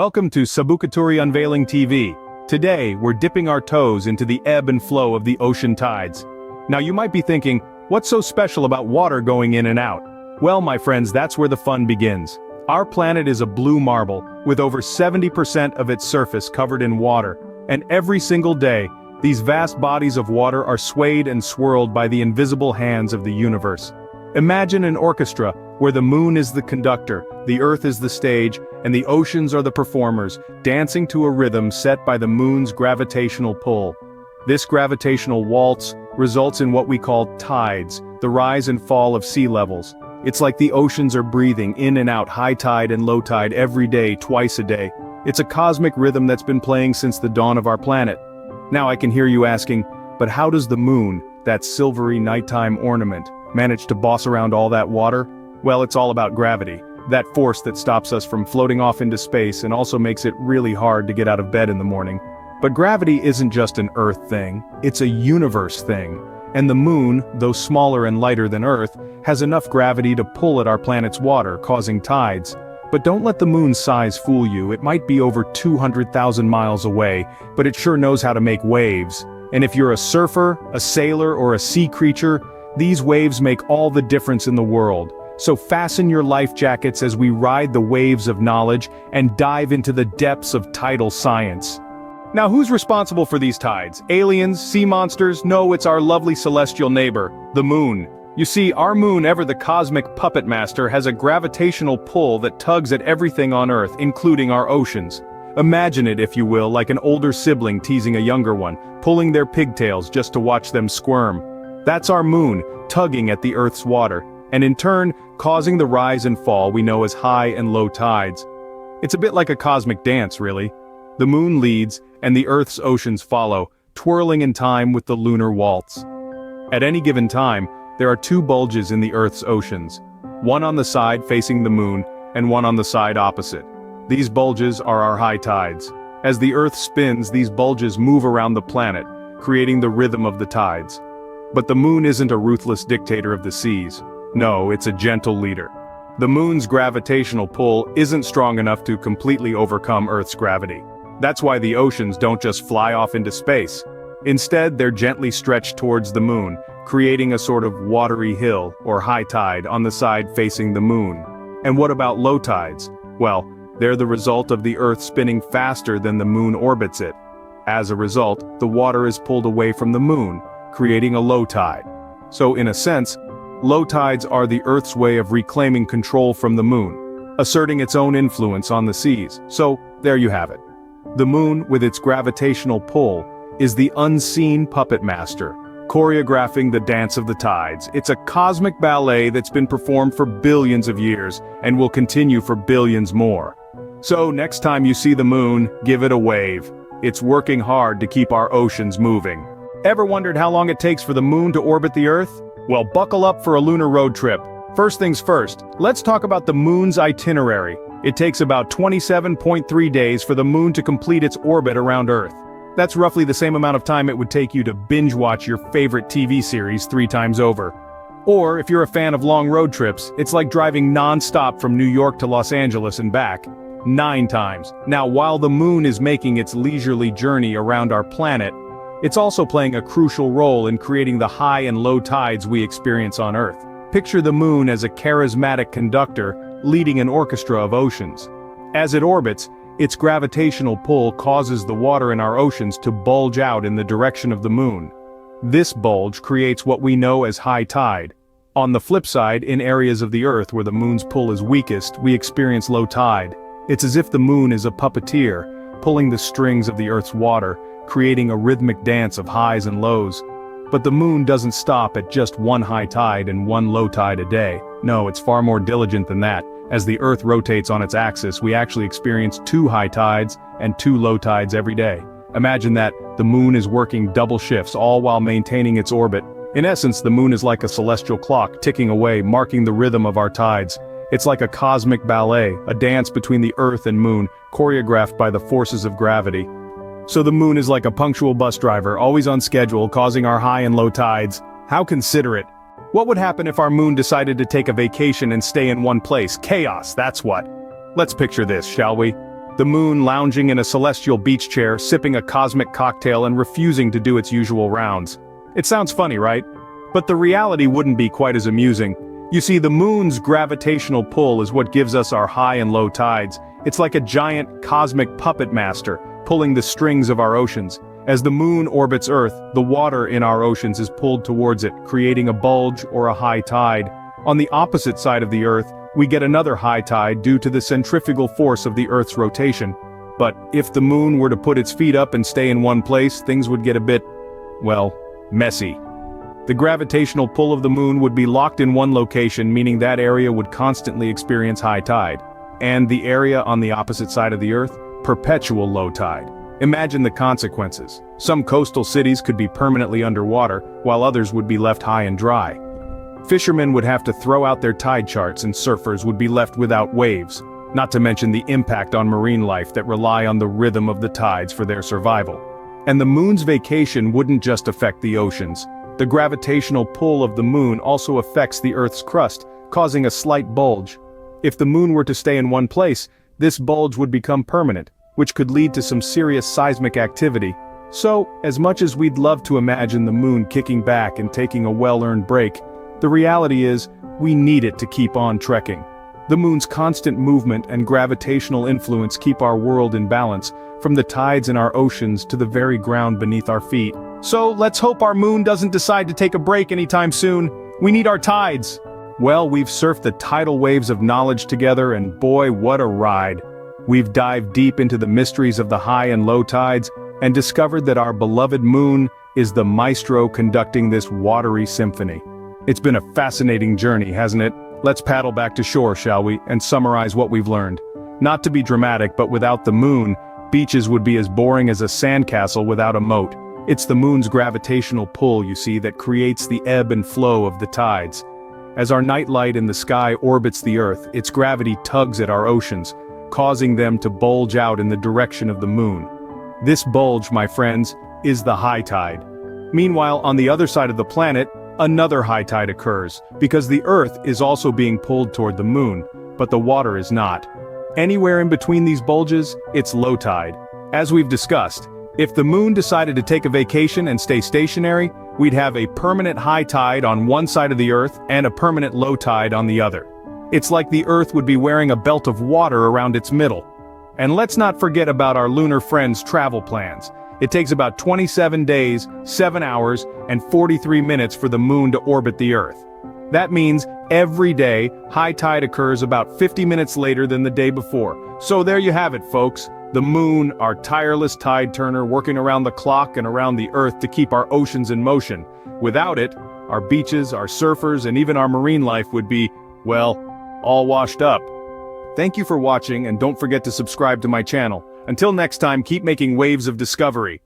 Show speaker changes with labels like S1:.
S1: Welcome to Sabukaturi Unveiling TV. Today, we're dipping our toes into the ebb and flow of the ocean tides. Now you might be thinking, what's so special about water going in and out? Well, my friends, that's where the fun begins. Our planet is a blue marble, with over 70% of its surface covered in water, and every single day, these vast bodies of water are swayed and swirled by the invisible hands of the universe. Imagine an orchestra, where the moon is the conductor, the earth is the stage, and the oceans are the performers, dancing to a rhythm set by the moon's gravitational pull. This gravitational waltz results in what we call tides, the rise and fall of sea levels. It's like the oceans are breathing in and out high tide and low tide every day, twice a day. It's a cosmic rhythm that's been playing since the dawn of our planet. Now I can hear you asking, but how does the moon, that silvery nighttime ornament, manage to boss around all that water? Well, it's all about gravity, that force that stops us from floating off into space and also makes it really hard to get out of bed in the morning. But gravity isn't just an Earth thing, it's a universe thing. And the moon, though smaller and lighter than Earth, has enough gravity to pull at our planet's water, causing tides. But don't let the moon's size fool you. It might be over 200,000 miles away, but it sure knows how to make waves. And if you're a surfer, a sailor, or a sea creature, these waves make all the difference in the world. So fasten your life jackets as we ride the waves of knowledge and dive into the depths of tidal science. Now who's responsible for these tides? Aliens? Sea monsters? No, it's our lovely celestial neighbor, the moon. You see, our moon, ever the cosmic puppet master, has a gravitational pull that tugs at everything on Earth, including our oceans. Imagine it, if you will, like an older sibling teasing a younger one, pulling their pigtails just to watch them squirm. That's our moon, tugging at the Earth's water, and in turn, causing the rise and fall we know as high and low tides. It's a bit like a cosmic dance, really. The moon leads, and the Earth's oceans follow, twirling in time with the lunar waltz. At any given time, there are two bulges in the Earth's oceans, one on the side facing the moon, and one on the side opposite. These bulges are our high tides. As the Earth spins, these bulges move around the planet, creating the rhythm of the tides. But the moon isn't a ruthless dictator of the seas. No, it's a gentle leader. The moon's gravitational pull isn't strong enough to completely overcome Earth's gravity. That's why the oceans don't just fly off into space. Instead, they're gently stretched towards the moon, creating a sort of watery hill, or high tide, on the side facing the moon. And what about low tides? Well, they're the result of the Earth spinning faster than the moon orbits it. As a result, the water is pulled away from the moon, creating a low tide. So in a sense, low tides are the Earth's way of reclaiming control from the moon, asserting its own influence on the seas. So, there you have it. The moon, with its gravitational pull, is the unseen puppet master, choreographing the dance of the tides. It's a cosmic ballet that's been performed for billions of years, and will continue for billions more. So next time you see the moon, give it a wave. It's working hard to keep our oceans moving. Ever wondered how long it takes for the moon to orbit the Earth? Well, buckle up for a lunar road trip. First things first, let's talk about the moon's itinerary. It takes about 27.3 days for the moon to complete its orbit around Earth. That's roughly the same amount of time it would take you to binge watch your favorite TV series 3 times over. Or, if you're a fan of long road trips, it's like driving non-stop from New York to Los Angeles and back. 9 times. Now, while the moon is making its leisurely journey around our planet, it's also playing a crucial role in creating the high and low tides we experience on Earth. Picture the moon as a charismatic conductor leading an orchestra of oceans. As it orbits, its gravitational pull causes the water in our oceans to bulge out in the direction of the moon. This bulge creates what we know as high tide. On the flip side, in areas of the Earth where the moon's pull is weakest, we experience low tide. It's as if the moon is a puppeteer, pulling the strings of the Earth's water, creating a rhythmic dance of highs and lows. But the moon doesn't stop at just one high tide and one low tide a day. No, it's far more diligent than that. As the Earth rotates on its axis, we actually experience 2 high tides and 2 low tides every day. Imagine that, the moon is working double shifts, all while maintaining its orbit. In essence, the moon is like a celestial clock ticking away, marking the rhythm of our tides. It's like a cosmic ballet, a dance between the Earth and moon, choreographed by the forces of gravity. So the moon is like a punctual bus driver, always on schedule, causing our high and low tides. How considerate. What would happen if our moon decided to take a vacation and stay in one place? Chaos, that's what. Let's picture this, shall we? The moon lounging in a celestial beach chair, sipping a cosmic cocktail and refusing to do its usual rounds. It sounds funny, right? But the reality wouldn't be quite as amusing. You see, the moon's gravitational pull is what gives us our high and low tides. It's like a giant cosmic puppet master, pulling the strings of our oceans. As the moon orbits Earth, the water in our oceans is pulled towards it, creating a bulge or a high tide. On the opposite side of the Earth, we get another high tide due to the centrifugal force of the Earth's rotation. But if the moon were to put its feet up and stay in one place, things would get a bit, well, messy. The gravitational pull of the moon would be locked in one location, meaning that area would constantly experience high tide. And the area on the opposite side of the Earth, perpetual low tide. Imagine the consequences. Some coastal cities could be permanently underwater, while others would be left high and dry. Fishermen would have to throw out their tide charts and surfers would be left without waves, not to mention the impact on marine life that rely on the rhythm of the tides for their survival. And the moon's vacation wouldn't just affect the oceans. The gravitational pull of the moon also affects the Earth's crust, causing a slight bulge. If the moon were to stay in one place, this bulge would become permanent, which could lead to some serious seismic activity. So, as much as we'd love to imagine the moon kicking back and taking a well-earned break, the reality is, we need it to keep on trekking. The moon's constant movement and gravitational influence keep our world in balance, from the tides in our oceans to the very ground beneath our feet. So, let's hope our moon doesn't decide to take a break anytime soon. We need our tides. Well, we've surfed the tidal waves of knowledge together, and boy, what a ride. We've dived deep into the mysteries of the high and low tides, and discovered that our beloved moon is the maestro conducting this watery symphony. It's been a fascinating journey, hasn't it? Let's paddle back to shore, shall we, and summarize what we've learned. Not to be dramatic, but without the moon, beaches would be as boring as a sandcastle without a moat. It's the moon's gravitational pull, you see, that creates the ebb and flow of the tides. As our nightlight in the sky orbits the Earth, its gravity tugs at our oceans, causing them to bulge out in the direction of the moon. This bulge, my friends, is the high tide. Meanwhile, on the other side of the planet, another high tide occurs, because the Earth is also being pulled toward the moon, but the water is not. Anywhere in between these bulges, it's low tide. As we've discussed, if the moon decided to take a vacation and stay stationary, we'd have a permanent high tide on one side of the Earth and a permanent low tide on the other. It's like the Earth would be wearing a belt of water around its middle. And let's not forget about our lunar friends' travel plans. It takes about 27 days, 7 hours, and 43 minutes for the moon to orbit the Earth. That means every day, high tide occurs about 50 minutes later than the day before. So there you have it, folks. The moon, our tireless tide turner, working around the clock and around the Earth to keep our oceans in motion. Without it, our beaches, our surfers, and even our marine life would be, well, all washed up. Thank you for watching, and don't forget to subscribe to my channel. Until next time, keep making waves of discovery.